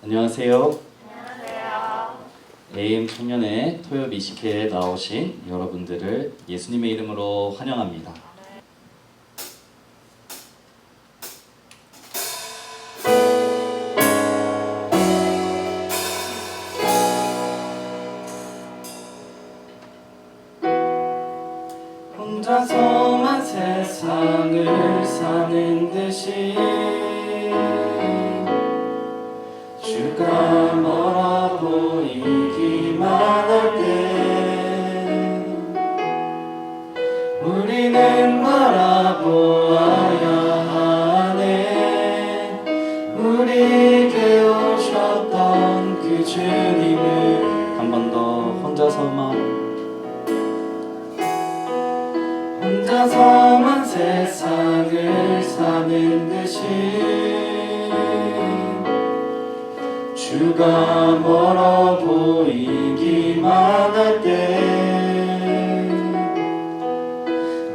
안녕하세요. AM 청년의 토요 미식회에 나오신 여러분들을 예수님의 이름으로 환영합니다. 혼자서만 세상을 사는 듯이 주가 멀어 보이기만 할 때 우리는 바라보아야 하네. 우리에게 오셨던 그 주님을 한 번 더 혼자서만 세상을 사는 듯이 주가 멀어 보이기만 할 때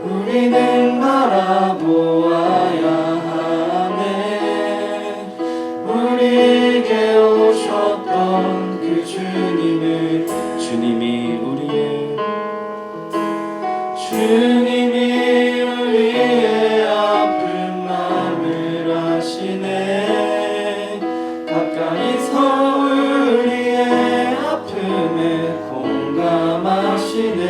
우리는 바라보아야 하네. 우리에게 오셨던 그 주님이 우리의 아픈 마음을 아시네. 가까이서 우리의 아픔에 공감하시네.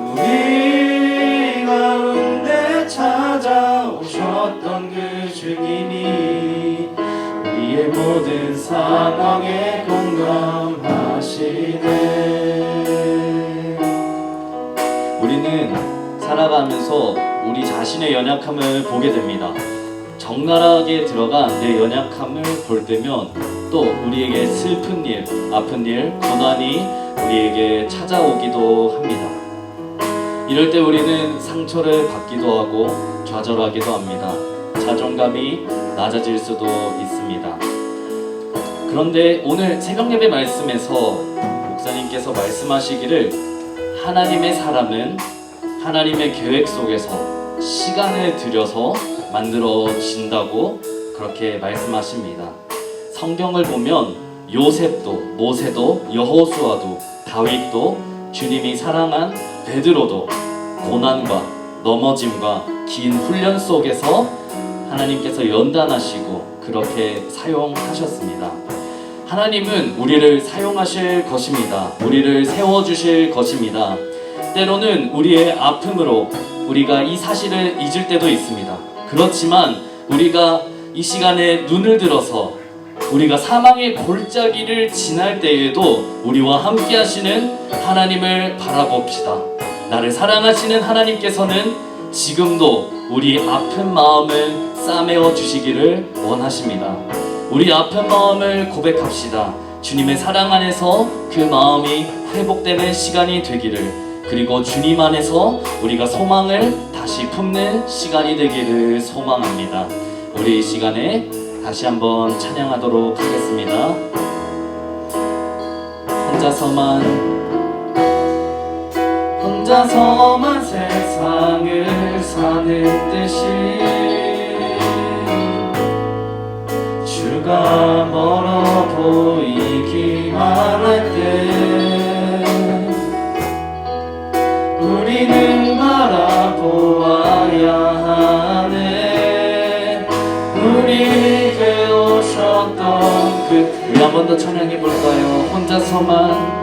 우리 가운데 찾아오셨던 그 주님이 우리의 모든 상황에 공감하시네. 우리는 살아가면서 우리 자신의 연약함을 보게 됩니다. 적나라하게 들어간 내 연약함을 볼 때면 또 우리에게 슬픈 일, 아픈 일, 고난이 우리에게 찾아오기도 합니다. 이럴 때 우리는 상처를 받기도 하고 좌절하기도 합니다. 자존감이 낮아질 수도 있습니다. 그런데 오늘 새벽예배 말씀에서 목사님께서 말씀하시기를 하나님의 사람은 하나님의 계획 속에서 시간을 들여서 만들어진다고 그렇게 말씀하십니다. 성경을 보면 요셉도, 모세도, 여호수아도, 다윗도, 주님이 사랑한 베드로도 고난과 넘어짐과 긴 훈련 속에서 하나님께서 연단하시고 그렇게 사용하셨습니다. 하나님은 우리를 사용하실 것입니다. 우리를 세워주실 것입니다. 때로는 우리의 아픔으로 우리가 이 사실을 잊을 때도 있습니다. 그렇지만 우리가 이 시간에 눈을 들어서 우리가 사망의 골짜기를 지날 때에도 우리와 함께 하시는 하나님을 바라봅시다. 나를 사랑하시는 하나님께서는 지금도 우리 아픈 마음을 싸매어 주시기를 원하십니다. 우리 아픈 마음을 고백합시다. 주님의 사랑 안에서 그 마음이 회복되는 시간이 되기를, 그리고 주님 안에서 우리가 소망을 다시 품는 시간이 되기를 소망합니다. 우리 이 시간에 다시 한번 찬양하도록 하겠습니다. 혼자서만 세상을 사는 듯이 주가 멀어 보이기만 할 때 우리는 바라보아야 하네. 우리에게 오셨던 우리 한 번 더 찬양해 볼까요? 혼자서만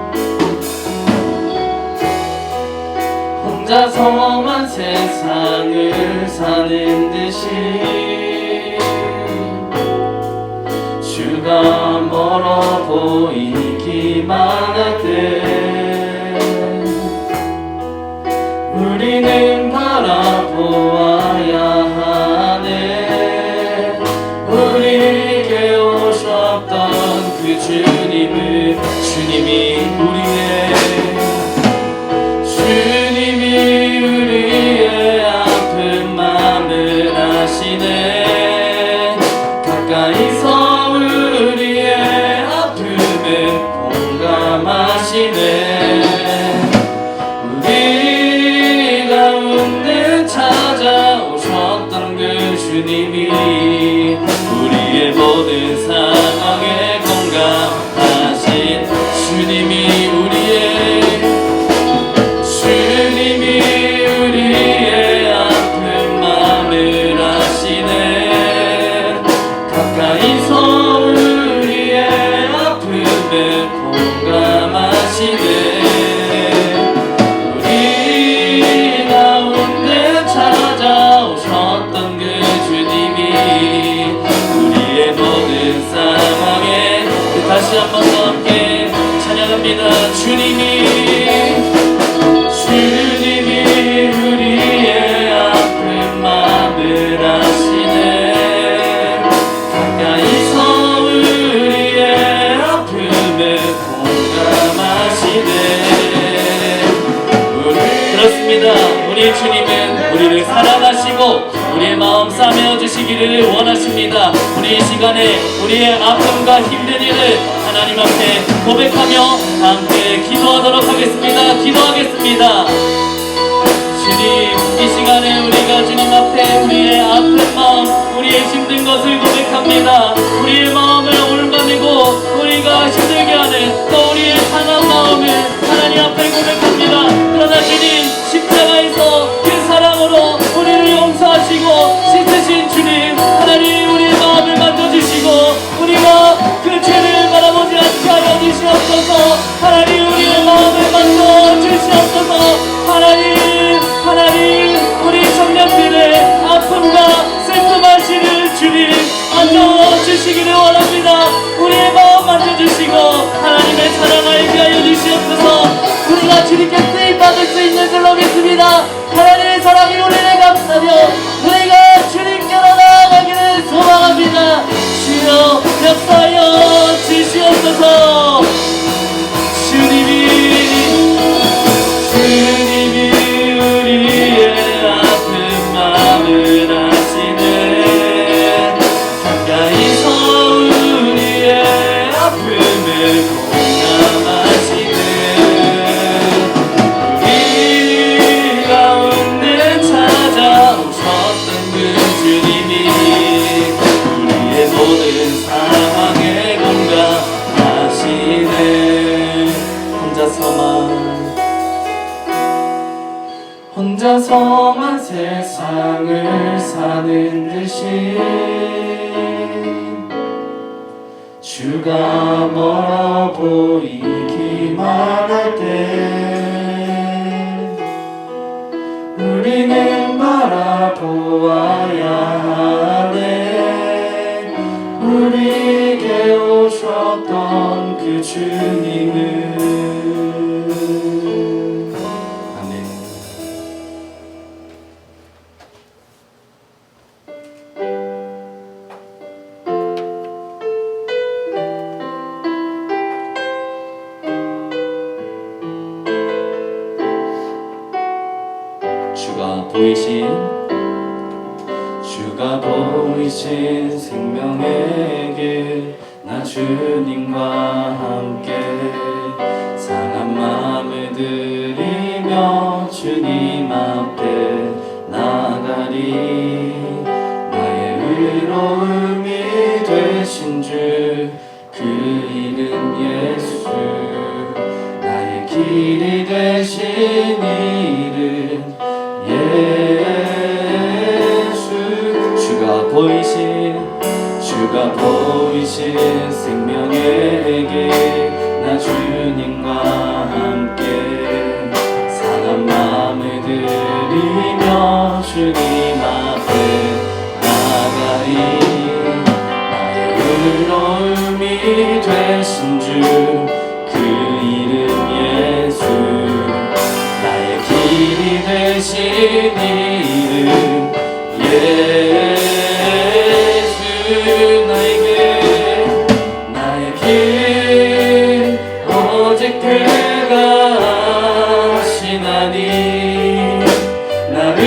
세상을 사는 듯이 주가 멀어 보이기만 할 때 우리는 바라보아야 하네. 우리에게 오셨던 그 주님이 우리의 아픈 마음을 아시네. 가까이서 우리의 아픔에 공감하시네. 우리 가운데 주님이 우리의 모든 상황에 공감하신 주님이 우리의 아픈 마음을 아시네. 가까이서 우리의 아픔에 공감하시네. 우리 가운데 찾아오셨던 그 주님이 우리의 모든 상황에 다시 한 번 더 함께 찬양합니다. 주님이 우리의 아픈 마음을 아시네. 가까이서 우리의 아픔에 공감하시네. 그렇습니다. 우리 주님은 우리를 사랑하시고 우리의 마음 싸매어 주시기를 원하십니다. 우리 이 시간에 우리의 아픔과 힘든 일을 하나님 앞에 고백하며 함께 기도하도록 하겠습니다. 기도하겠습니다. 주님, 이 시간에 우리가 주님 앞에 우리의 아픈 마음, 우리의 힘든 것을 고백합니다. 우리의 마음을 올가매고 우리가 힘들게 하는 또 우리의 상한 마음을 하나님 앞에 고백합니다. 그러나 주님, 십자가에서 그 사랑으로 우리를 용서하시고 씻으신 주님, 하나님 우리의 마음을 만져주시고 우리가 그 죄를 바라보지 않게 하여 주시옵소서. 하나님 우리의 마음을 만져주시옵소서. 하나님 우리 청년들의 아픔과 슬픔하시는 주님 만져주시기를 원합니다. 우리의 마음 만져주시고 하나님의 사랑 알게 하여 주시옵소서. 우리가 주님께 쓰임받을 수 있는 줄로 믿습니다. 하나님의 사랑이 우리를 감싸며 우리가 주님께로 나아가기를 소망합니다. 주여 역사하여 주시옵소서. 주님이 우리의 아픈 마음을 아시네. 가까이서 우리의 아픔을 공감하시네. 우리 가운데 찾아오셨던 그 주님이 우리의 모든 상황에 공감하시네. 혼자서만 세상을 사는 듯이 주가 멀어 보이기만 할 때 우리는 바라보아야 하네. 우리에게 오셨던 그 주님을. 주가 보이신 생명의 길, 나 주님과 함께 상한 마음을 들이며 주님 앞에 나가리. 나의 의로움이 되신 주, 그 이름 예수. 나의 길이 되신 이름 예수. 주가 보이신 생명의 길, 나 주님과 함께 상한 마음을 들이며 주님 앞에 나가리. 나의 의로움이 되신 주, 그 이름 예수. 나의 길이 되신 이름 예수. 나의 길 오직 그가 하시나니. 나를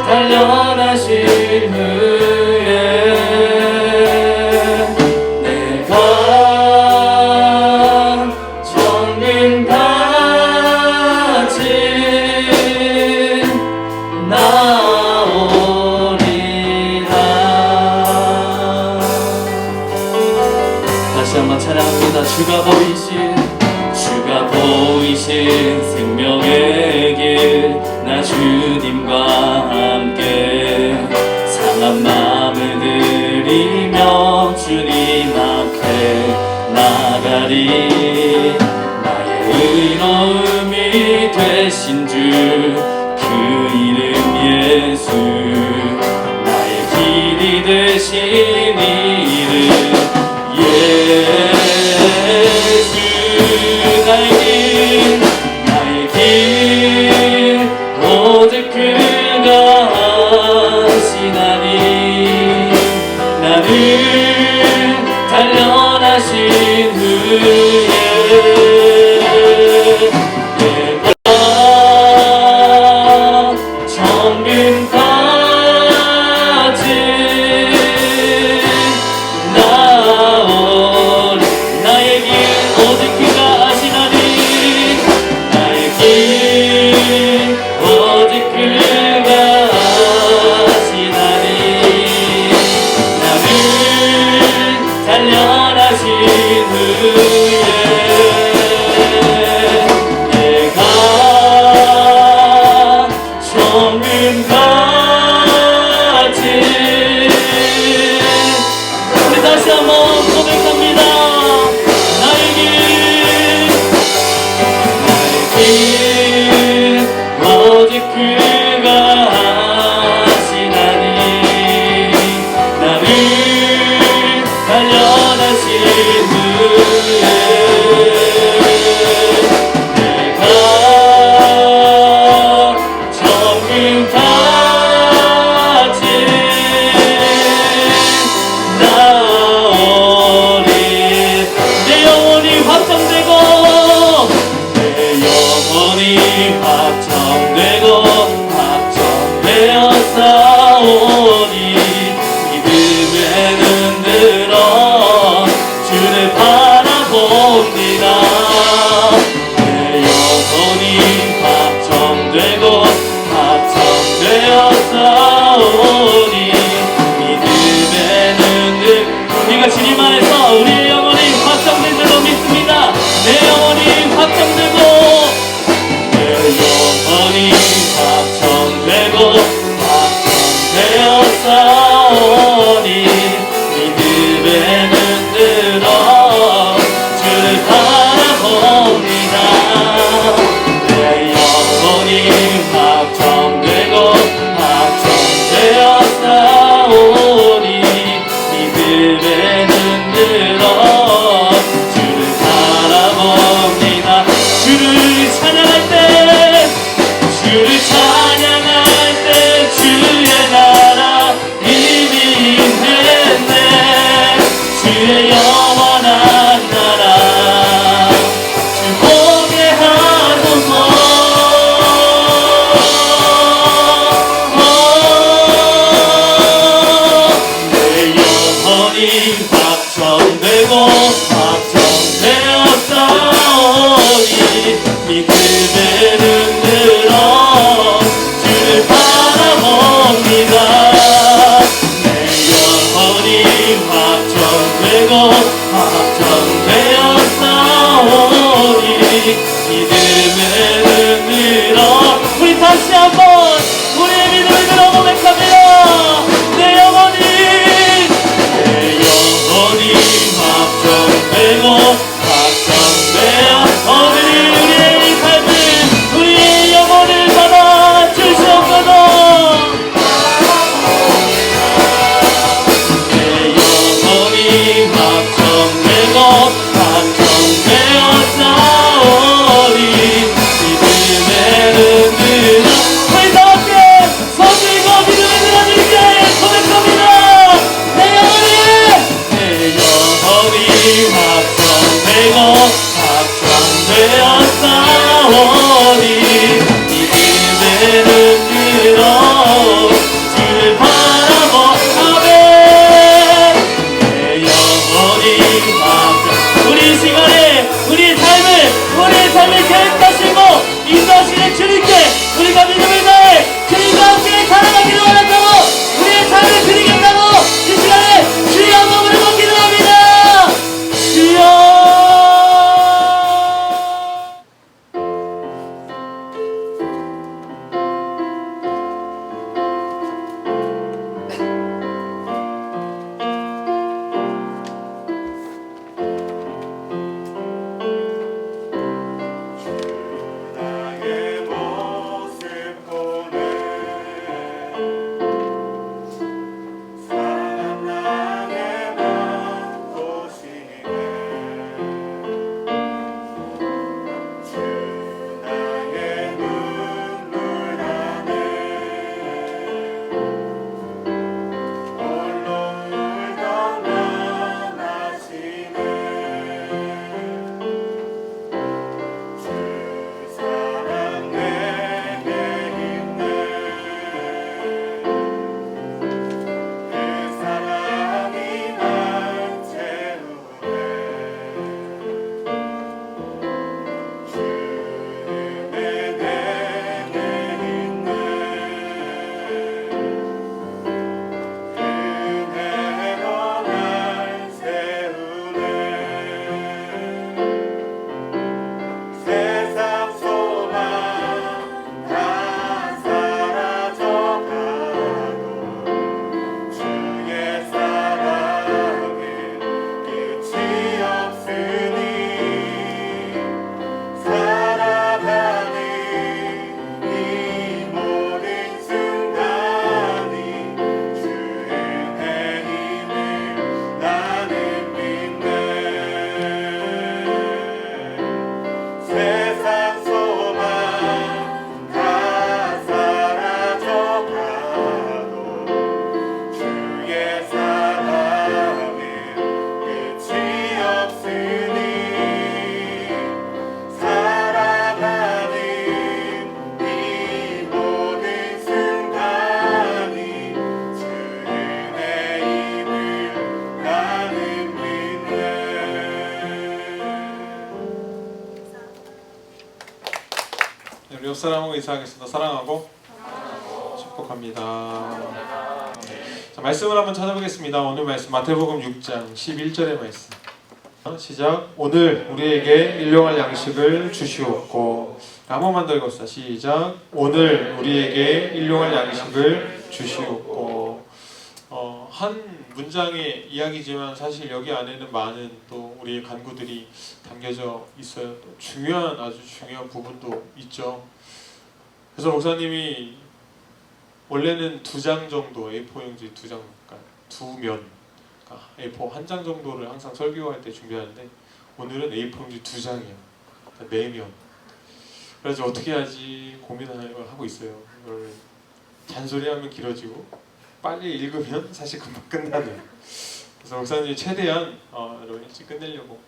단련하신 후에 내가 정금 같이 나오리. 날마다 주가 보이신 생명의 길, 나 주님과 함께 상한 마음을 들이며 주님 앞에 나가리. 나의 의로움이 되신 주, 그 이름 예수, 나의 길이 되신 이름 예수. 나의 길 오직 그가 하시나니. 나를 단련하신 후에 주를 찬양할 때 사람하고 인사하겠습니다. 사랑하고 축복합니다. 자, 말씀을 한번 찾아보겠습니다. 오늘 말씀 마태복음 6장 11절의 말씀. 시작. 오늘 우리에게 일용할 양식을 주시옵고. 한 번만 더 읽읍시다. 시작. 오늘 우리에게 일용할 양식을 주시옵고. 한 문장의 이야기지만 사실 여기 안에는 많은 또 우리의 간구들이 담겨져 있어요. 또 중요한 아주 중요한 부분도 있죠. 그래서 목사님이 원래는 2장 정도 A4 용지 2장, 그러니까 2면, 그러니까 A4 1장 정도를 항상 설교할 때 준비하는데 오늘은 A4 용지 2장이야. 그러니까 4면. 그래서 어떻게 하지 고민을 하고 있어요. 이걸 잔소리하면 길어지고 빨리 읽으면 사실 금방 끝나는. 그래서 목사님이 최대한 여러분 일찍 끝내려고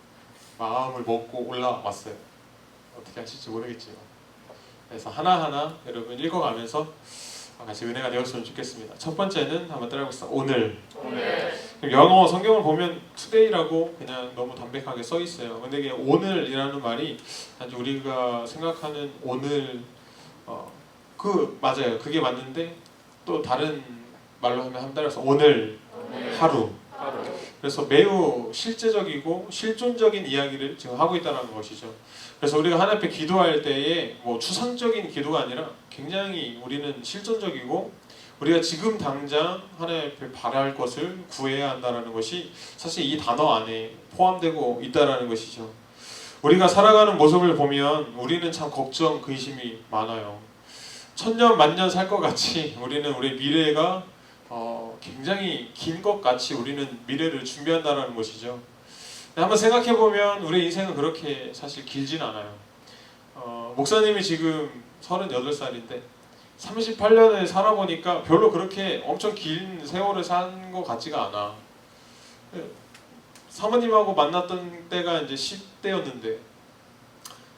마음을 먹고 올라왔어요. 어떻게 하실지 모르겠지만. 그래서 하나하나 여러분 읽어가면서 같이 은혜가 되었으면 좋겠습니다. 첫 번째는 한번 따라해보겠습니다. 오늘. 영어 성경을 보면 today라고 그냥 너무 담백하게 써 있어요. 근데 이게 오늘이라는 말이 아주 우리가 생각하는 오늘 맞아요. 그게 맞는데 또 다른 말로 하면 한 달에서 오늘 하루. 그래서 매우 실제적이고 실존적인 이야기를 지금 하고 있다는 것이죠. 그래서 우리가 하나님 앞에 기도할 때에 뭐 추상적인 기도가 아니라 굉장히 우리는 실존적이고 우리가 지금 당장 하나님 앞에 바랄 것을 구해야 한다는 것이 사실 이 단어 안에 포함되고 있다는 것이죠. 우리가 살아가는 모습을 보면 우리는 참 걱정, 근심이 많아요. 천년 만년 살 것 같이 우리는 우리 미래가 굉장히 긴 것 같이 우리는 미래를 준비한다는 것이죠. 한번 생각해보면 우리 인생은 그렇게 사실 길진 않아요. 목사님이 지금 38살인데 38년을 살아보니까 별로 그렇게 엄청 긴 세월을 산 것 같지가 않아. 사모님하고 만났던 때가 이제 10대였는데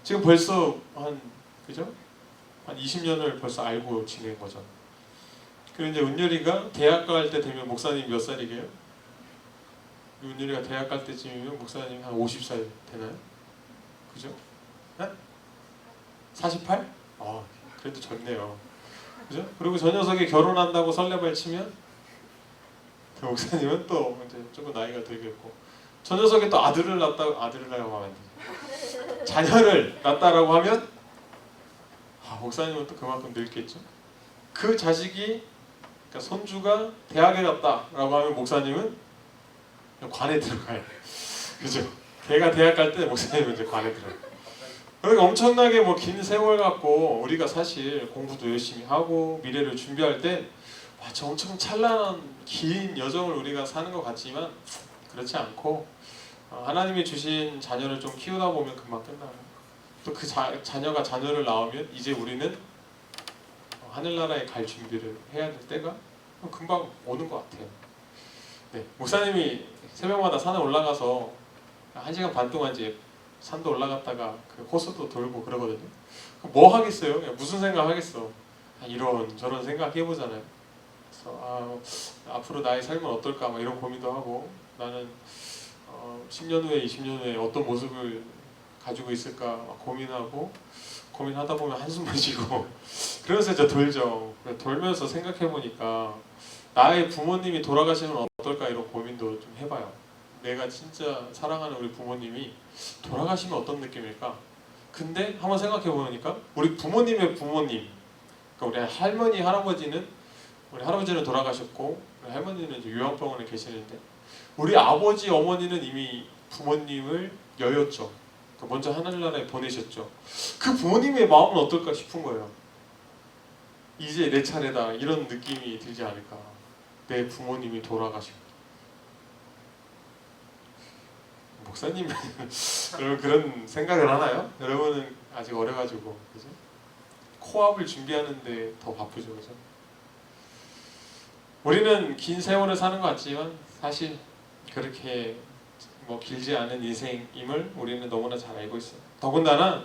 지금 벌써 한 20년을 벌써 알고 지낸 거죠. 그리고 이제 은열이가 대학 갈 때 되면 목사님 몇 살이게요? 은열이가 대학 갈 때쯤이면 목사님 한 50살 되나요? 그죠? 네? 48? 그래도 젊네요. 그죠? 그리고 저 녀석이 결혼한다고 설레발 치면 그 목사님은 또 이제 조금 나이가 들겠고 저 녀석이 또 아들을 낳았다고 하면 안 되죠. 자녀를 낳았다라고 하면 목사님은 또 그만큼 늙겠죠. 그 자식이 그러니까 손주가 대학에 갔다라고 하면 목사님은 관에 들어가요. 그죠? 걔가 대학 갈 때 목사님은 이제 관에 들어가요. 그러니까 엄청나게 뭐 긴 세월 갖고 우리가 사실 공부도 열심히 하고 미래를 준비할 때 마치 엄청 찬란한 긴 여정을 우리가 사는 것 같지만 그렇지 않고 하나님이 주신 자녀를 좀 키우다 보면 금방 끝나요. 또 그 자녀가 자녀를 낳으면 이제 우리는 하늘나라에 갈 준비를 해야 될 때가 금방 오는 것 같아요. 네, 목사님이 새벽마다 산에 올라가서 1시간 반 동안 이제 산도 올라갔다가 그 호수도 돌고 그러거든요. 뭐 하겠어요? 무슨 생각 하겠어? 이런 저런 생각 해보잖아요. 그래서 앞으로 나의 삶은 어떨까 막 이런 고민도 하고 나는 10년 후에 20년 후에 어떤 모습을 가지고 있을까 막 고민하다 보면 한숨만 쉬고 그러면서 이제 돌죠. 돌면서 생각해보니까 나의 부모님이 돌아가시면 어떨까 이런 고민도 좀 해봐요. 내가 진짜 사랑하는 우리 부모님이 돌아가시면 어떤 느낌일까? 근데 한번 생각해보니까 우리 부모님의 부모님, 그러니까 우리 할머니, 할아버지는 우리 할아버지는 돌아가셨고 우리 할머니는 이제 요양병원에 계시는데 우리 아버지, 어머니는 이미 부모님을 여였죠. 그러니까 먼저 하늘나라에 보내셨죠. 그 부모님의 마음은 어떨까 싶은 거예요. 이제 내 차례다 이런 느낌이 들지 않을까. 내 부모님이 돌아가시고 목사님 여러분 그런 생각을 하나요? 여러분은 아직 어려가지고 그죠? 코앞을 준비하는데 더 바쁘죠, 그죠? 우리는 긴 세월을 사는 것 같지만 사실 그렇게 뭐 길지 않은 인생임을 우리는 너무나 잘 알고 있어요. 더군다나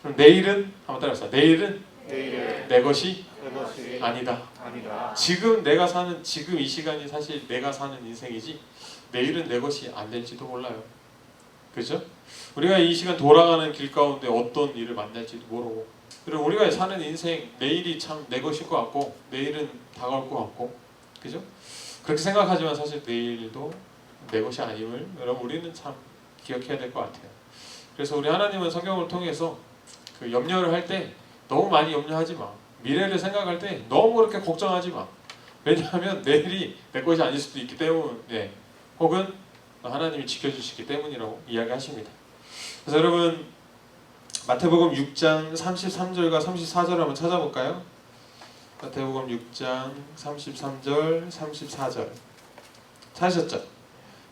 그럼 내일은 한번 따라해보세요. 내일은 내 것이 아니다. 지금 내가 사는 지금 이 시간이 사실 내가 사는 인생이지 내일은 내 것이 안 될지도 몰라요. 그죠? 우리가 이 시간 돌아가는 길 가운데 어떤 일을 만날지도 모르고 그리고 우리가 사는 인생 내일이 참 내 것일 것 같고 내일은 다가올 것 같고 그죠? 그렇게 생각하지만 사실 내일도 내 것이 아님을 여러분 우리는 참 기억해야 될 것 같아요. 그래서 우리 하나님은 성경을 통해서 그 염려를 할 때 너무 많이 염려하지 마. 미래를 생각할 때 너무 그렇게 걱정하지 마. 왜냐하면 내일이 내 것이 아닐 수도 있기 때문에 혹은 하나님이 지켜주시기 때문이라고 이야기하십니다. 그래서 여러분 마태복음 6장 33절과 34절 한번 찾아볼까요? 마태복음 6장 33절 34절 찾으셨죠?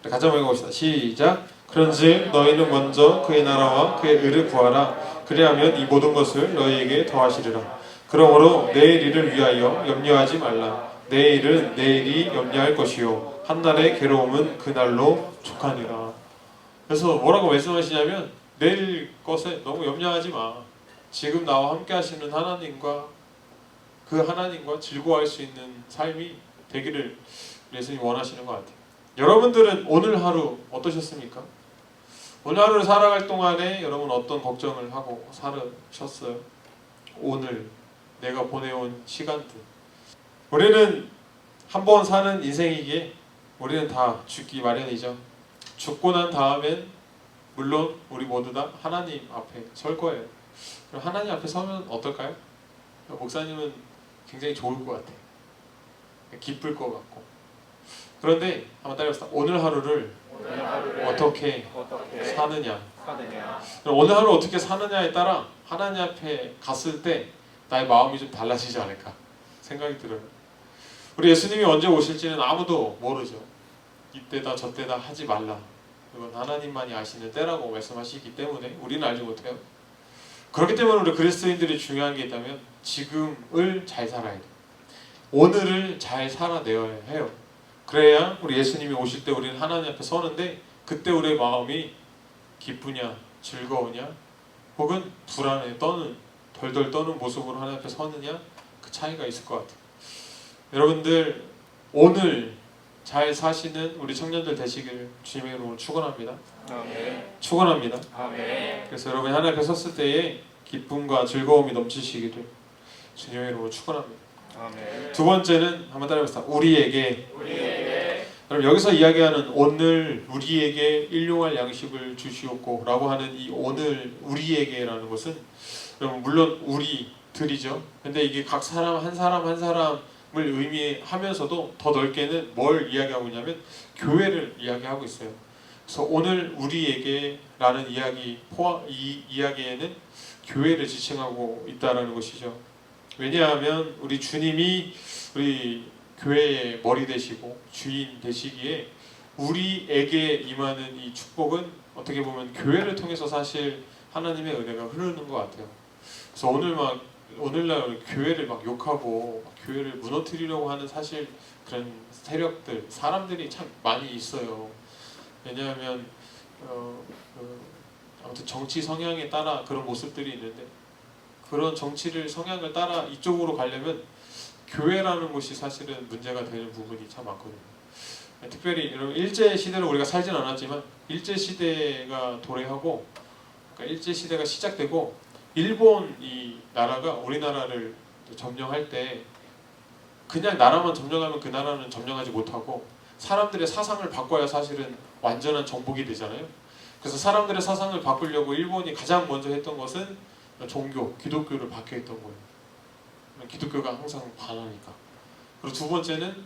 같이 한번 읽어봅시다. 시작. 그런즉 너희는 먼저 그의 나라와 그의 의를 구하라. 그리하면 이 모든 것을 너희에게 더하시리라. 그러므로 내일 일을 위하여 염려하지 말라. 내일은 내일이 염려할 것이요 한날의 괴로움은 그날로 족하니라. 그래서 뭐라고 말씀하시냐면 내일 것에 너무 염려하지 마. 지금 나와 함께 하시는 하나님과 그 하나님과 즐거워할 수 있는 삶이 되기를 예수님이 원하시는 것 같아요. 여러분들은 오늘 하루 어떠셨습니까? 오늘 하루를 살아갈 동안에 여러분 어떤 걱정을 하고 살으셨어요? 오늘 내가 보내온 시간들. 우리는 한 번 사는 인생이기에 우리는 다 죽기 마련이죠. 죽고 난 다음엔 물론 우리 모두 다 하나님 앞에 설 거예요. 그럼 하나님 앞에 서면 어떨까요? 목사님은 굉장히 좋을 것 같아요. 기쁠 것 같고. 그런데 한번 따라해봅시다. 오늘 하루를 어떻게 사느냐. 오늘 하루 어떻게 사느냐에 따라 하나님 앞에 갔을 때 나의 마음이 좀 달라지지 않을까 생각이 들어요. 우리 예수님이 언제 오실지는 아무도 모르죠. 이때다 저때다 하지 말라. 이건 하나님만이 아시는 때라고 말씀하시기 때문에 우리는 알지 못해요. 그렇기 때문에 우리 그리스도인들이 중요한 게 있다면 지금을 잘 살아야 돼요. 오늘을 잘 살아내야 해요. 그래야 우리 예수님이 오실 때 우리는 하나님 앞에 서는데 그때 우리의 마음이 기쁘냐 즐거우냐 혹은 불안해 떠는 덜덜 떠는 모습으로 하나님 앞에 서느냐 그 차이가 있을 것 같아요. 여러분들 오늘 잘 사시는 우리 청년들 되시길 주님의 이름으로 축원합니다. 축원합니다. 그래서 여러분이 하나님 앞에 섰을 때에 기쁨과 즐거움이 넘치시기를 주님의 이름으로 축원합니다. 두 번째는 한번 따라해봅시다. 우리에게. 여러분 여기서 이야기하는 오늘 우리에게 일용할 양식을 주시옵고 라고 하는 이 오늘 우리에게라는 것은 여러분 물론 우리들이죠. 근데 이게 각 사람 한 사람을 의미하면서도 더 넓게는 뭘 이야기하고 있냐면 교회를 이야기하고 있어요. 그래서 오늘 우리에게 라는 이 이야기에는 교회를 지칭하고 있다는 것이죠. 왜냐하면 우리 주님이 우리 교회의 머리 되시고 주인 되시기에 우리에게 임하는 이 축복은 어떻게 보면 교회를 통해서 사실 하나님의 은혜가 흐르는 것 같아요. 그래서 오늘날 교회를 막 욕하고 교회를 무너뜨리려고 하는 사실 그런 세력들, 사람들이 참 많이 있어요. 왜냐하면 아무튼 정치 성향에 따라 그런 모습들이 있는데 그런 정치를 성향을 따라 이쪽으로 가려면 교회라는 곳이 사실은 문제가 되는 부분이 참 많거든요. 특별히 여러분 일제 시대를 우리가 살진 않았지만 일제 시대가 도래하고 그러니까 일제 시대가 시작되고 일본 이 나라가 우리나라를 점령할 때 그냥 나라만 점령하면 그 나라는 점령하지 못하고 사람들의 사상을 바꿔야 사실은 완전한 정복이 되잖아요. 그래서 사람들의 사상을 바꾸려고 일본이 가장 먼저 했던 것은 종교, 기독교를 박해했던 거예요. 기독교가 항상 반하니까. 그리고 두 번째는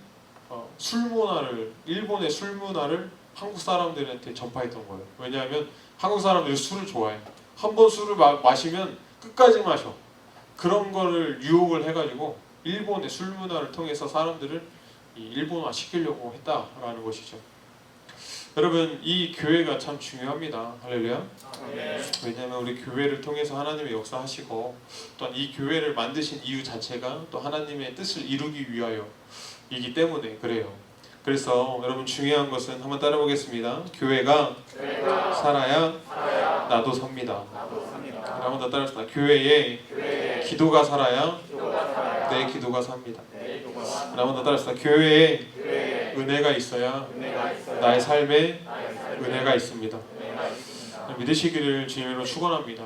술 문화를, 일본의 술 문화를 한국 사람들한테 전파했던 거예요. 왜냐하면 한국 사람들이 술을 좋아해. 한 번 술을 마시면 끝까지 마셔. 그런 거를 유혹을 해가지고 일본의 술 문화를 통해서 사람들을 일본화 시키려고 했다라는 것이죠. 여러분 이 교회가 참 중요합니다. 할렐루야. 왜냐하면 우리 교회를 통해서 하나님의 역사하시고 또한 이 교회를 만드신 이유 자체가 또 하나님의 뜻을 이루기 위하여이기 때문에 그래요. 그래서 여러분 중요한 것은 한번 따라보겠습니다. 교회가 살아야 나도 삽니다. 한번 더 따라합시다. 교회에 기도가 살아야 내 기도가 삽니다. 한번 더 따라합시다. 교회에 은혜가 있어야 나의 삶에 은혜가 있습니다. 믿으시기를 주님으로 축원합니다.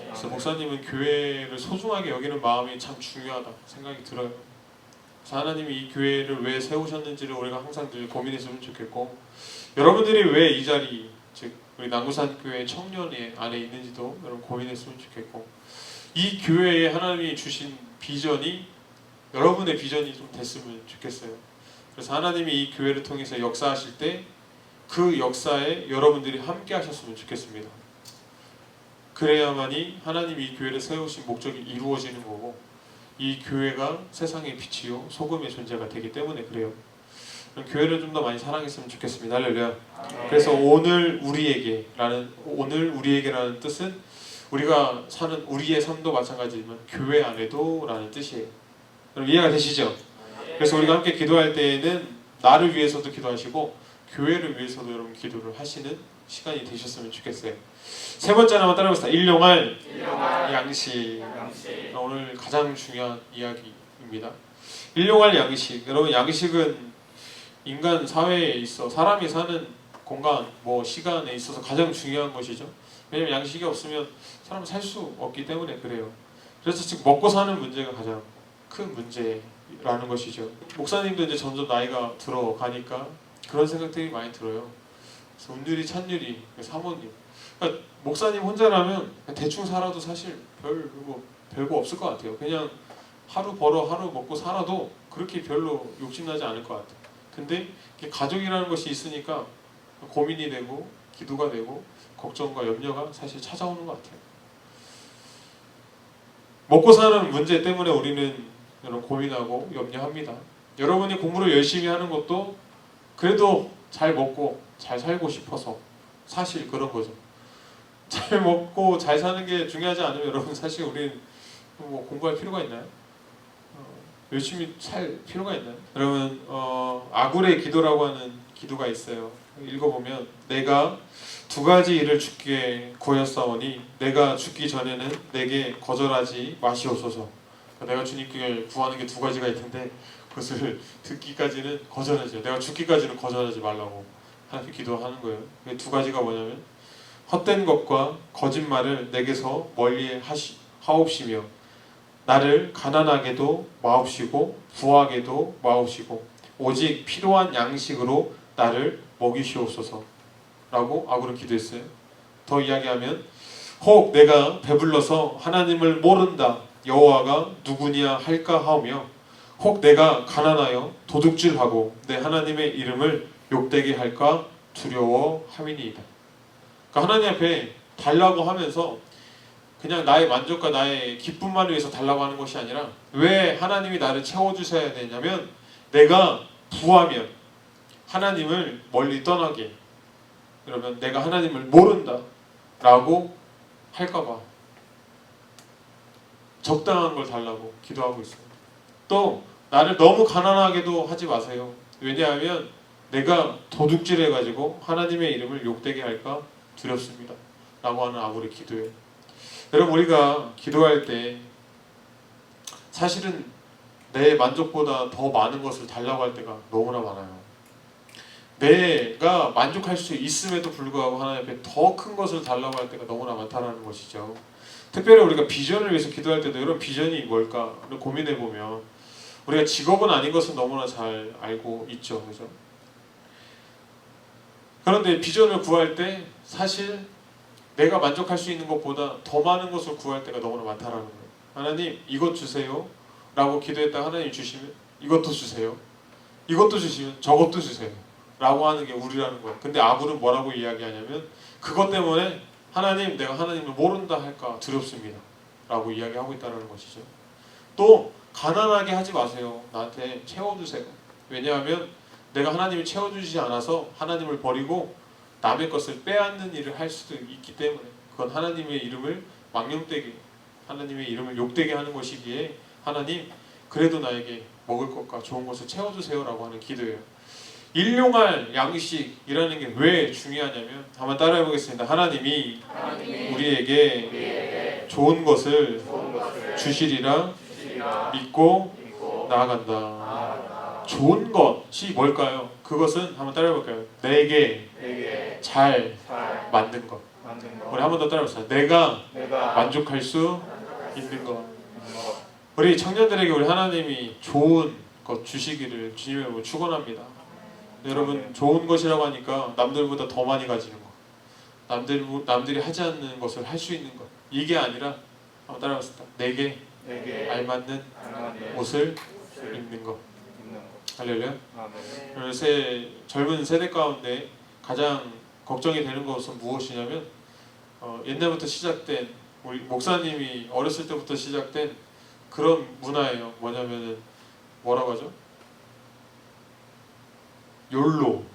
그래서 목사님은 교회를 소중하게 여기는 마음이 참 중요하다 생각이 들어요. 그래서 하나님이 이 교회를 왜 세우셨는지를 우리가 항상 늘 고민했으면 좋겠고, 여러분들이 왜 이 자리, 즉 우리 남구산 교회 청년회 안에 있는지도 여러분 고민했으면 좋겠고, 이 교회에 하나님이 주신 비전이 여러분의 비전이 좀 됐으면 좋겠어요. 그래서 하나님이 이 교회를 통해서 역사하실 때 그 역사에 여러분들이 함께 하셨으면 좋겠습니다. 그래야만이 하나님이 이 교회를 세우신 목적이 이루어지는 거고, 이 교회가 세상의 빛이요 소금의 존재가 되기 때문에 그래요. 교회를 좀 더 많이 사랑했으면 좋겠습니다. 할렐루야. 그래서 오늘 우리에게라는 뜻은 우리가 사는 우리의 삶도 마찬가지지만 교회 안에도 라는 뜻이에요. 여러분 이해가 되시죠? 그래서 우리가 함께 기도할 때에는 나를 위해서도 기도하시고 교회를 위해서도 여러분 기도를 하시는 시간이 되셨으면 좋겠어요. 세 번째 하나만 따라해봅시다. 일용할 양식. 오늘 가장 중요한 이야기입니다. 일용할 양식. 여러분 양식은 인간 사회에 있어 사람이 사는 공간, 시간에 있어서 가장 중요한 것이죠. 왜냐면 양식이 없으면 사람은 살 수 없기 때문에 그래요. 그래서 지금 먹고 사는 문제가 가장 큰 문제라는 것이죠. 목사님도 이제 점점 나이가 들어가니까 그런 생각들이 많이 들어요. 그래서 운율이, 찬율이, 사모님, 그러니까 목사님 혼자라면 대충 살아도 사실 별거 없을 것 같아요. 그냥 하루 벌어 하루 먹고 살아도 그렇게 별로 욕심나지 않을 것 같아요. 근데 가족이라는 것이 있으니까 고민이 되고 기도가 되고 걱정과 염려가 사실 찾아오는 것 같아요. 먹고 사는 문제 때문에 우리는 여러분 고민하고 염려합니다. 여러분이 공부를 열심히 하는 것도 그래도 잘 먹고 잘 살고 싶어서 사실 그런 거죠. 잘 먹고 잘 사는 게 중요하지 않으면 여러분 사실 우리는 공부할 필요가 있나요? 열심히 살 필요가 있나요? 여러분 아굴의 기도라고 하는 기도가 있어요. 읽어보면 내가 두 가지 일을 주께 구하였사오니 내가 죽기 전에는 내게 거절하지 마시옵소서. 내가 주님께 구하는 게 두 가지가 있는데 그것을 듣기까지는 거절하지, 내가 죽기까지는 거절하지 말라고 하나님께 기도하는 거예요. 두 가지가 뭐냐면 헛된 것과 거짓말을 내게서 멀리 하옵시며 나를 가난하게도 마옵시고 부하게도 마옵시고 오직 필요한 양식으로 나를 먹이시옵소서 라고 아굴은 기도했어요. 더 이야기하면 혹 내가 배불러서 하나님을 모른다 여호와가 누구냐 할까 하오며 혹 내가 가난하여 도둑질하고 내 하나님의 이름을 욕되게 할까 두려워함이니이다. 그러니까 하나님 앞에 달라고 하면서 그냥 나의 만족과 나의 기쁨만을 위해서 달라고 하는 것이 아니라 왜 하나님이 나를 채워주셔야 되냐면 내가 부하면 하나님을 멀리 떠나게, 그러면 내가 하나님을 모른다 라고 할까봐 적당한 걸 달라고 기도하고 있어요. 또 나를 너무 가난하게도 하지 마세요. 왜냐하면 내가 도둑질 해가지고 하나님의 이름을 욕되게 할까 두렵습니다 라고 하는 아굴의 기도예요. 여러분 우리가 기도할 때 사실은 내 만족보다 더 많은 것을 달라고 할 때가 너무나 많아요. 내가 만족할 수 있음에도 불구하고 하나님 앞에 더 큰 것을 달라고 할 때가 너무나 많다는 것이죠. 특별히 우리가 비전을 위해서 기도할 때도 이런 비전이 뭘까를 고민해보면 우리가 직업은 아닌 것은 너무나 잘 알고 있죠. 그죠? 그런데 비전을 구할 때 사실 내가 만족할 수 있는 것보다 더 많은 것을 구할 때가 너무나 많다라는 거예요. 하나님 이것 주세요 라고 기도했다 하나님 주시면 이것도 주세요, 이것도 주시면 저것도 주세요 라고 하는 게 우리라는 거예요. 근데 아굴은 뭐라고 이야기하냐면 그것 때문에 하나님 내가 하나님을 모른다 할까 두렵습니다 라고 이야기하고 있다는 것이죠. 또 가난하게 하지 마세요. 나한테 채워주세요. 왜냐하면 내가 하나님을 채워주지 않아서 하나님을 버리고 남의 것을 빼앗는 일을 할 수도 있기 때문에 그건 하나님의 이름을 망령되게, 하나님의 이름을 욕되게 하는 것이기에 하나님 그래도 나에게 먹을 것과 좋은 것을 채워주세요 라고 하는 기도예요. 일용할 양식이라는 게 왜 중요하냐면 한번 따라해 보겠습니다. 하나님이 우리에게 좋은 것을 주시리라 믿고 나아간다. 좋은 것이 뭘까요? 그것은 한번 따라해 볼까요? 내게 잘 만든 것. 만든 것. 우리 한 번 더 따라해보세요. 내가 내가 만족할 수 있는 것. 우리 청년들에게 우리 하나님이 좋은 것 주시기를 주님의 이름으로 축원합니다. 여러분, 좋은 것이라고 하니까 남들보다 더 많이 가지는 것, 남들이 하지 않는 것을 할 수 있는 것, 이게 아니라 한번 따라해보겠습니다. 내게 알맞는 옷을 입는 것. 할렐루야. 그래서 젊은 세대 가운데 가장 걱정이 되는 것은 무엇이냐면 옛날부터 시작된, 우리 목사님이 어렸을 때부터 시작된 그런 문화예요. 뭐냐면은 뭐라고 하죠? 욜로.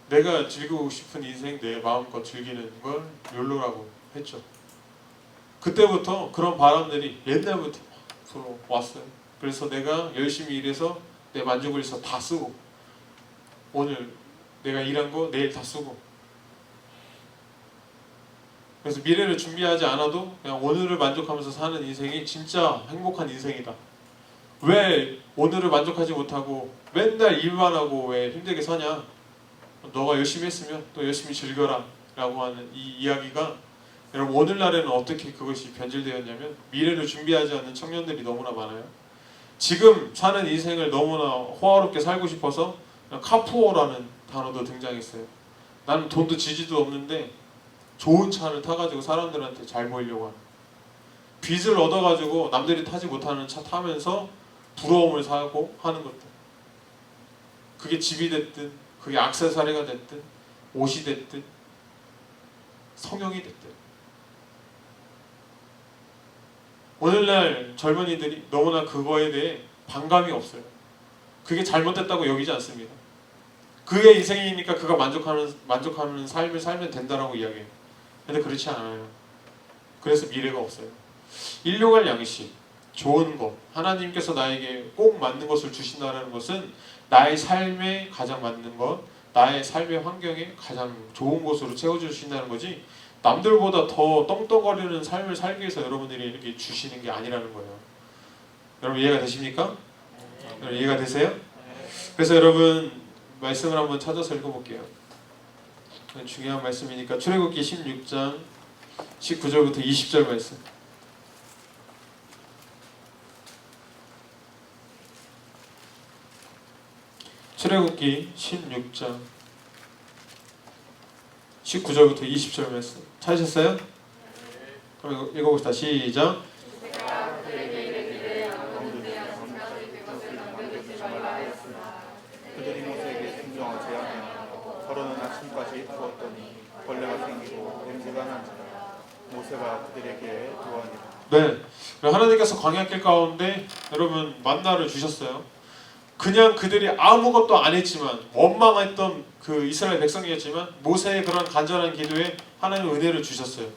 내가 즐기고 싶은 인생 내 마음껏 즐기는 걸 욜로라고 했죠. 그때부터 그런 바람들이 옛날부터 서로 왔어요. 그래서 내가 열심히 일해서 내 만족을 위해서 다 쓰고, 오늘 내가 일한 거 내일 다 쓰고, 그래서 미래를 준비하지 않아도 그냥 오늘을 만족하면서 사는 인생이 진짜 행복한 인생이다. 왜 오늘을 만족하지 못하고 맨날 일만 하고 왜 힘들게 사냐? 너가 열심히 했으면 또 열심히 즐겨라 라고 하는 이 이야기가, 여러분 오늘날에는 어떻게 그것이 변질되었냐면 미래를 준비하지 않는 청년들이 너무나 많아요. 지금 사는 인생을 너무나 호화롭게 살고 싶어서 카푸어라는 단어도 등장했어요. 나는 돈도 지지도 없는데 좋은 차를 타가지고 사람들한테 잘 보이려고 하는, 빚을 얻어가지고 남들이 타지 못하는 차 타면서 부러움을 사고 하는 것들, 그게 집이 됐든 그게 액세서리가 됐든 옷이 됐든 성형이 됐든, 오늘날 젊은이들이 너무나 그거에 대해 반감이 없어요. 그게 잘못됐다고 여기지 않습니다. 그의 인생이니까 그가 만족하는 삶을 살면 된다라고 이야기해요. 근데 그렇지 않아요. 그래서 미래가 없어요. 일용할 양식, 좋은 것, 하나님께서 나에게 꼭 맞는 것을 주신다는 것은 나의 삶에 가장 맞는 것, 나의 삶의 환경에 가장 좋은 것으로 채워주신다는 거지, 남들보다 더 떵떵거리는 삶을 살기 위해서 여러분들이 이렇게 주시는 게 아니라는 거예요. 여러분 이해가 되십니까? 여러분 이해가 되세요? 그래서 여러분 말씀을 한번 찾아서 읽어볼게요. 중요한 말씀이니까 출애굽기 16장 19절부터 20절 말씀. 출애굽기 16장 19절부터 20절 말씀 찾으셨어요? 그럼 읽어봅시다. 시작. 그들이 모세에게 순종하지 아니하고 더러는 아침까지 두었더니 벌레가 생기고 냄새가 난지라. 모세가 그들에게 두었니라. 네, 하나님께서 광야길 가운데 여러분 만나를 주셨어요. 그냥 그들이 아무것도 안 했지만 원망했던 그 이스라엘 백성이었지만 모세의 그런 간절한 기도에 하나님의 은혜를 주셨어요.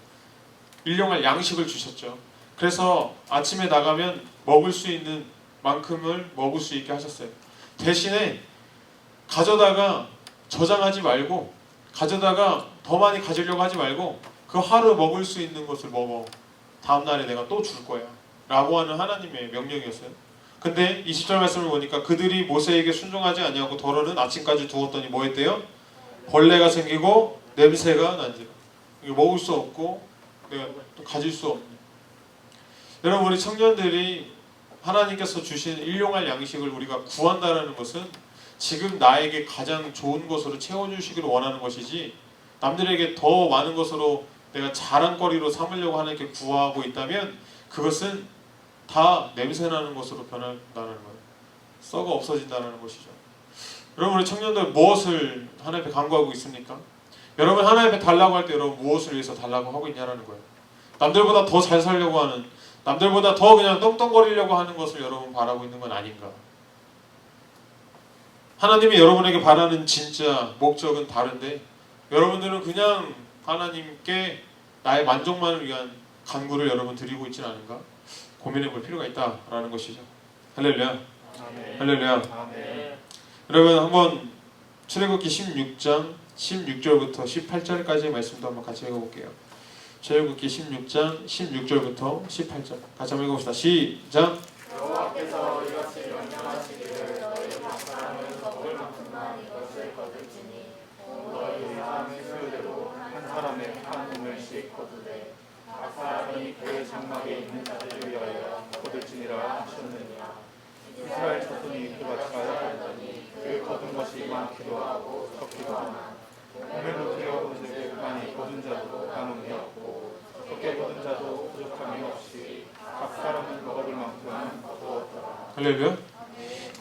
일용할 양식을 주셨죠. 그래서 아침에 나가면 먹을 수 있는 만큼을 먹을 수 있게 하셨어요. 대신에 가져다가 저장하지 말고, 가져다가 더 많이 가지려고 하지 말고 그 하루 먹을 수 있는 것을 먹어. 다음날에 내가 또 줄 거야 라고 하는 하나님의 명령이었어요. 근데 20절 말씀을 보니까 그들이 모세에게 순종하지 아니하고 더러는 아침까지 두었더니 뭐 했대요? 벌레가 생기고 냄새가 난지라. 이거 먹을 수 없고 내가 또 가질 수 없는. 여러분 우리 청년들이 하나님께서 주신 일용할 양식을 우리가 구한다는 것은 지금 나에게 가장 좋은 것으로 채워주시기를 원하는 것이지, 남들에게 더 많은 것으로 내가 자랑거리로 삼으려고 하나님께 구하고 있다면 그것은 다 냄새나는 것으로 변한다는 거예요. 썩어 없어진다는 것이죠. 여러분 우리 청년들 무엇을 하나님 앞에 간구하고 있습니까? 여러분 하나님 앞에 달라고 할 때 여러분 무엇을 위해서 달라고 하고 있냐는 거예요. 남들보다 더 잘 살려고 하는, 남들보다 더 그냥 떵떵거리려고 하는 것을 여러분 바라고 있는 건 아닌가? 하나님이 여러분에게 바라는 진짜 목적은 다른데 여러분들은 그냥 하나님께 나의 만족만을 위한 간구를 여러분 드리고 있지는 않은가? 고민해 볼 필요가 있다라는 것이죠. 할렐루야. 아멘. 할렐루야. 아멘. 여러분 한번 출애굽기 16장 16절부터 18절까지의 말씀도 한번 같이 읽어볼게요. 출애굽기 16장 16절부터 18절 같이 한번 읽어봅시다. 시작. 여호와께서 이것을 명령하시기를 너희 각 사람은 먹을 만큼만 이것을 거둘지니 너희 사람의 수요대로 한 것이 거두되 각 사람이 그의 장막에 있는 자들을 위하여 거둘지니라 하셨느니라. 이스라엘 자손이 그같이 하였더니 그 거둔 것이 많기도 하고 적기도 하나 오멜로 되어 본즉 많이 거둔 자도 나눔이 없고 적게 거둔 자도 부족함이 없이 각 사람은 먹을 만큼 거두었더라. 할렐루야.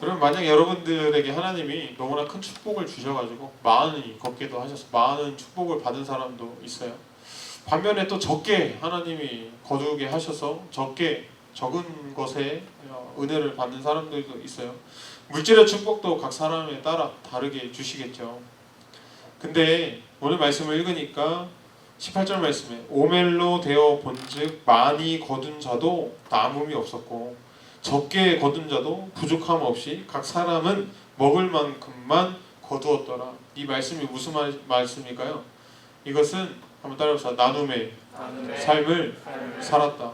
그럼 만약 여러분들에게 하나님이 너무나 큰 축복을 주셔가지고 많이 걷기도 하셔서 많은 축복을 받은 사람도 있어요. 반면에 또 적게 하나님이 거두게 하셔서 적은 것에 은혜를 받는 사람들도 있어요. 물질의 축복도 각 사람에 따라 다르게 주시겠죠. 근데 오늘 말씀을 읽으니까 18절 말씀에 오멜로 되어 본즉 많이 거둔 자도 남음이 없었고 적게 거둔 자도 부족함 없이 각 사람은 먹을 만큼만 거두었더라. 이 말씀이 무슨 말씀일까요? 이것은 한번 따라해보세요. 나눔의 삶을 살았다.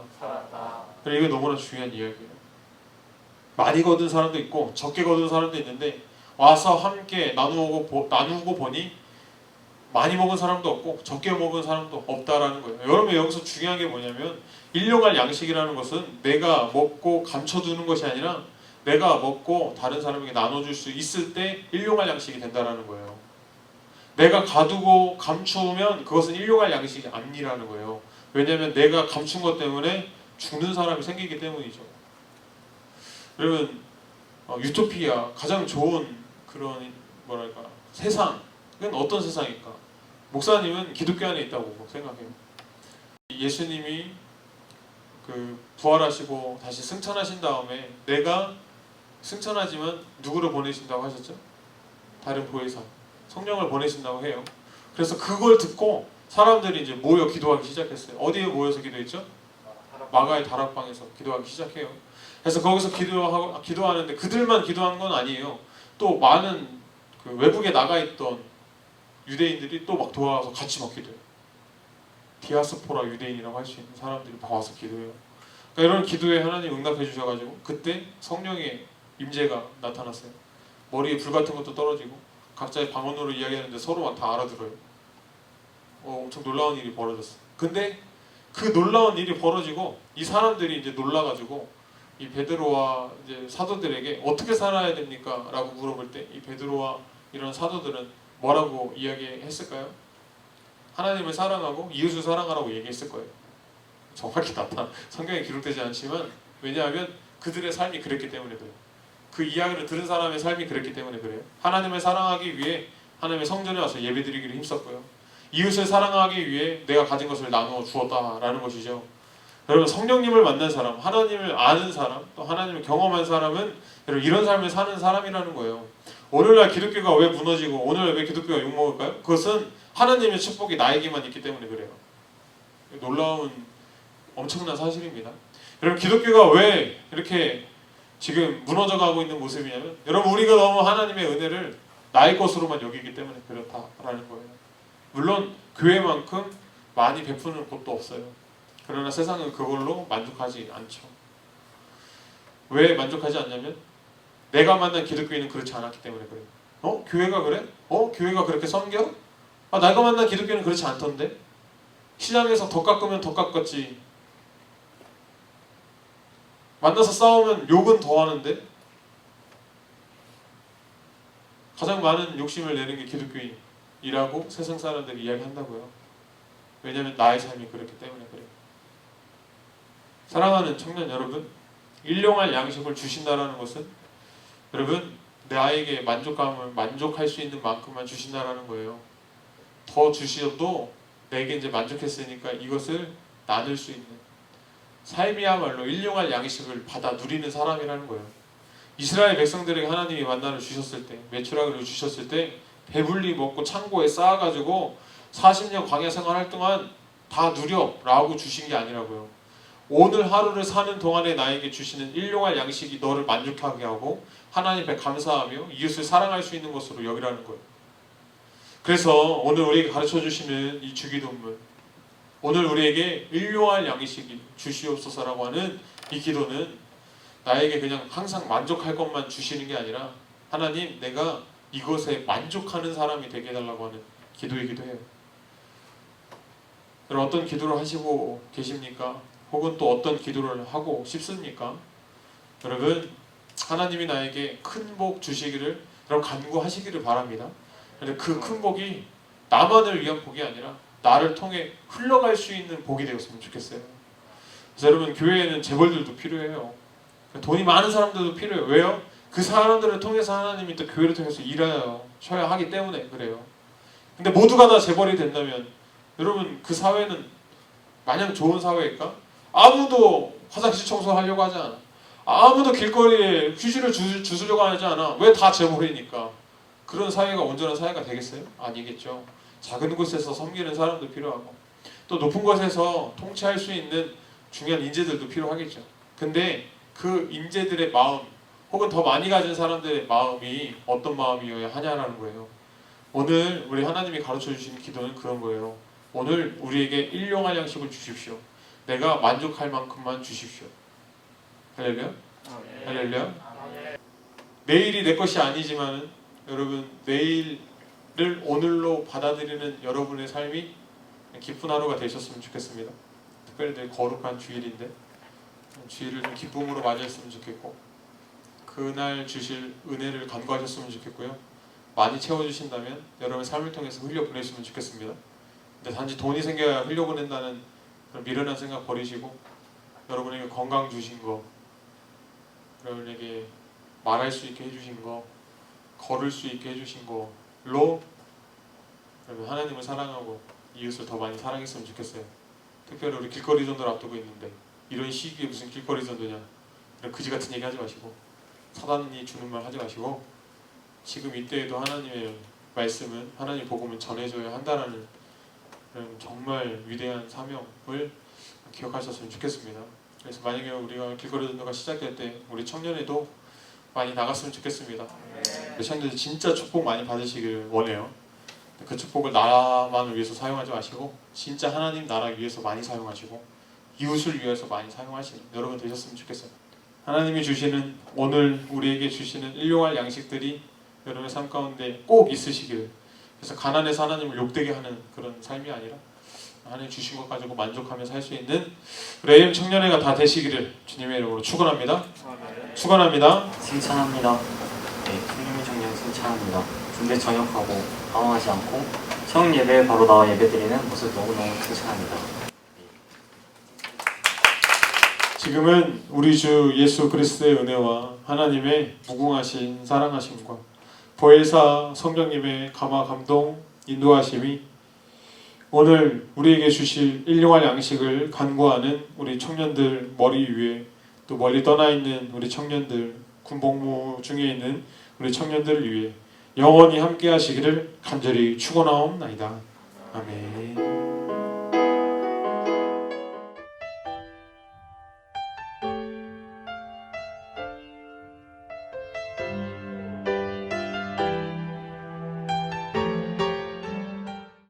그리고 이게 너무나 중요한 이야기예요. 많이 거둔 사람도 있고 적게 거둔 사람도 있는데 와서 함께 나누고 보니 많이 먹은 사람도 없고 적게 먹은 사람도 없다라는 거예요. 여러분 여기서 중요한 게 뭐냐면 일용할 양식이라는 것은 내가 먹고 감춰두는 것이 아니라 내가 먹고 다른 사람에게 나눠줄 수 있을 때 일용할 양식이 된다라는 거예요. 내가 가두고 감추면 그것은 일용할 양식이 아니라는 거예요. 왜냐하면 내가 감춘 것 때문에 죽는 사람이 생기기 때문이죠. 여러분 유토피아 가장 좋은 그런 뭐랄까 세상은 어떤 세상일까? 목사님은 기독교 안에 있다고 생각해요. 예수님이 부활하시고 다시 승천하신 다음에 내가 승천하지만 누구를 보내신다고 하셨죠? 다른 보혜사 성령을 보내신다고 해요. 그래서 그걸 듣고 사람들이 이제 모여 기도하기 시작했어요. 어디에 모여서 기도했죠? 마가의 다락방에서 기도하기 시작해요. 그래서 거기서 기도하는데 그들만 기도한 건 아니에요. 또 많은 외국에 나가 있던 유대인들이 또 막 도와서 같이 막 기도해요. 디아스포라 유대인이라고 할 수 있는 사람들이 다 와서 기도해요. 그러니까 이런 기도에 하나님 응답해 주셔가지고 그때 성령의 임재가 나타났어요. 머리에 불 같은 것도 떨어지고 각자의 방언으로 이야기하는데 서로 다 알아들어요. 엄청 놀라운 일이 벌어졌어요. 근데 그 놀라운 일이 벌어지고 이 사람들이 이제 놀라가지고 이 베드로와 이제 사도들에게 어떻게 살아야 됩니까? 라고 물어볼 때 이 베드로와 이런 사도들은 뭐라고 이야기했을까요? 하나님을 사랑하고 이웃을 사랑하라고 얘기했을 거예요. 정확히 성경에 기록되지 않지만 왜냐하면 그들의 삶이 그랬기 때문에 그래요. 그 이야기를 들은 사람의 삶이 그랬기 때문에 그래요. 하나님을 사랑하기 위해 하나님의 성전에 와서 예배드리기를 힘썼고요. 이웃을 사랑하기 위해 내가 가진 것을 나누어 주었다라는 것이죠. 여러분 성령님을 만난 사람, 하나님을 아는 사람, 또 하나님을 경험한 사람은 여러분 이런 삶을 사는 사람이라는 거예요. 오늘날 기독교가 왜 무너지고 오늘날 왜 기독교가 욕먹을까요? 그것은 하나님의 축복이 나에게만 있기 때문에 그래요. 놀라운 엄청난 사실입니다. 여러분 기독교가 왜 이렇게 지금 무너져가고 있는 모습이냐면 여러분 우리가 너무 하나님의 은혜를 나의 것으로만 여기기 때문에 그렇다라는 거예요. 물론 교회만큼 많이 베푸는 곳도 없어요. 그러나 세상은 그걸로 만족하지 않죠. 왜 만족하지 않냐면 내가 만난 기독교인은 그렇지 않았기 때문에 그래요. 교회가 그래? 교회가 그렇게 섬겨? 내가 만난 기독교인은 그렇지 않던데? 시장에서 더 깎으면 더 깎았지. 만나서 싸우면 욕은 더 하는데? 가장 많은 욕심을 내는 게 기독교인이라고 세상 사람들이 이야기한다고요. 왜냐하면 나의 삶이 그렇기 때문에 그래요. 사랑하는 청년 여러분, 일용할 양식을 주신다라는 것은 여러분 나에게 만족할 수 있는 만큼만 주신다라는 거예요. 더 주셔도 내게 이제 만족했으니까 이것을 나눌 수 있는 삶이야말로 일용할 양식을 받아 누리는 사람이라는 거예요. 이스라엘 백성들에게 하나님이 만나를 주셨을 때, 메추라기를 주셨을 때 배불리 먹고 창고에 쌓아가지고 40년 광야 생활할 동안 다 누려라고 주신 게 아니라고요. 오늘 하루를 사는 동안에 나에게 주시는 일용할 양식이 너를 만족하게 하고 하나님 앞에 감사하며 이웃을 사랑할 수 있는 것으로 여기라는 거예요. 그래서 오늘 우리에게 가르쳐 주시는 이 주기도문, 오늘 우리에게 일용할 양식이 주시옵소서라고 하는 이 기도는 나에게 그냥 항상 만족할 것만 주시는 게 아니라 하나님 내가 이것에 만족하는 사람이 되게 해달라고 하는 기도이기도 해요. 여러분 어떤 기도를 하시고 계십니까? 혹은 또 어떤 기도를 하고 싶습니까? 여러분 하나님이 나에게 큰 복 주시기를 여러분 간구하시기를 바랍니다. 그런데 그 큰 복이 나만을 위한 복이 아니라 나를 통해 흘러갈 수 있는 복이 되었으면 좋겠어요. 그래서 여러분 교회에는 재벌들도 필요해요. 돈이 많은 사람들도 필요해요. 왜요? 그 사람들을 통해서 하나님이 또 교회를 통해서 일하셔야 하기 때문에 그래요. 근데 모두가 다 재벌이 된다면 여러분 그 사회는 마냥 좋은 사회일까? 아무도 화장실 청소하려고 하지 않아. 아무도 길거리에 휴지를 주스려고 하지 않아. 왜? 다 재벌이니까. 그런 사회가 온전한 사회가 되겠어요? 아니겠죠. 작은 곳에서 섬기는 사람도 필요하고 또 높은 곳에서 통치할 수 있는 중요한 인재들도 필요하겠죠. 근데 그 인재들의 마음 혹은 더 많이 가진 사람들의 마음이 어떤 마음이어야 하냐라는 거예요. 오늘 우리 하나님이 가르쳐 주신 기도는 그런 거예요. 오늘 우리에게 일용할 양식을 주십시오. 내가 만족할 만큼만 주십시오. 할렐루야? 할렐루야? 내일이 내 것이 아니지만 여러분 내일을 오늘로 받아들이는 여러분의 삶이 기쁜 하루가 되셨으면 좋겠습니다. 특별히 내일 거룩한 주일인데 주일을 좀 기쁨으로 맞이했으면 좋겠고 그날 주실 은혜를 간구하셨으면 좋겠고요. 많이 채워주신다면 여러분의 삶을 통해서 흘려보내셨으면 좋겠습니다. 근데 단지 돈이 생겨야 흘려보낸다는 그런 미련한 생각 버리시고 여러분에게 건강 주신 거, 여러분에게 말할 수 있게 해주신 거, 걸을 수 있게 해주신 거로 여러분 하나님을 사랑하고 이웃을 더 많이 사랑했으면 좋겠어요. 특별히 우리 길거리 전도를 앞두고 있는데 이런 시기에 무슨 길거리 전도냐, 이런 그지 같은 얘기 하지 마시고 사단이 주는 말 하지 마시고 지금 이때에도 하나님의 말씀은 하나님 복음을 전해줘야 한다라는 정말 위대한 사명을 기억하셨으면 좋겠습니다. 그래서 만약에 우리가 길거리 전도가 시작될 때 우리 청년회도 많이 나갔으면 좋겠습니다. 우리 청년들 진짜 축복 많이 받으시길 원해요. 그 축복을 나만을 위해서 사용하지 마시고 진짜 하나님 나라 위해서 많이 사용하시고 이웃을 위해서 많이 사용하시는 여러분 되셨으면 좋겠어요. 하나님이 주시는 오늘 우리에게 주시는 일용할 양식들이 여러분의 삶 가운데 꼭 있으시기를, 그래서 가난해서 하나님을 욕되게 하는 그런 삶이 아니라 하나님 주신 것 가지고 만족하며 살 수 있는 AM 청년회가 다 되시기를 주님의 이름으로 축원합니다. 축원합니다. 칭찬합니다. 네, 풍림의 청년 칭찬합니다. 군대 전역하고 방황하지 않고 처음 예배에 바로 나와 예배드리는 모습 너무너무 칭찬합니다. 지금은 우리 주 예수 그리스도의 은혜와 하나님의 무궁하신 사랑하심과 보혜사 성령님의 감화 감동 인도하심이 오늘 우리에게 주실 일용할 양식을 간구하는 우리 청년들 머리 위에, 또 멀리 떠나 있는 우리 청년들, 군복무 중에 있는 우리 청년들을 위해 영원히 함께 하시기를 간절히 축원하옵나이다. 아멘.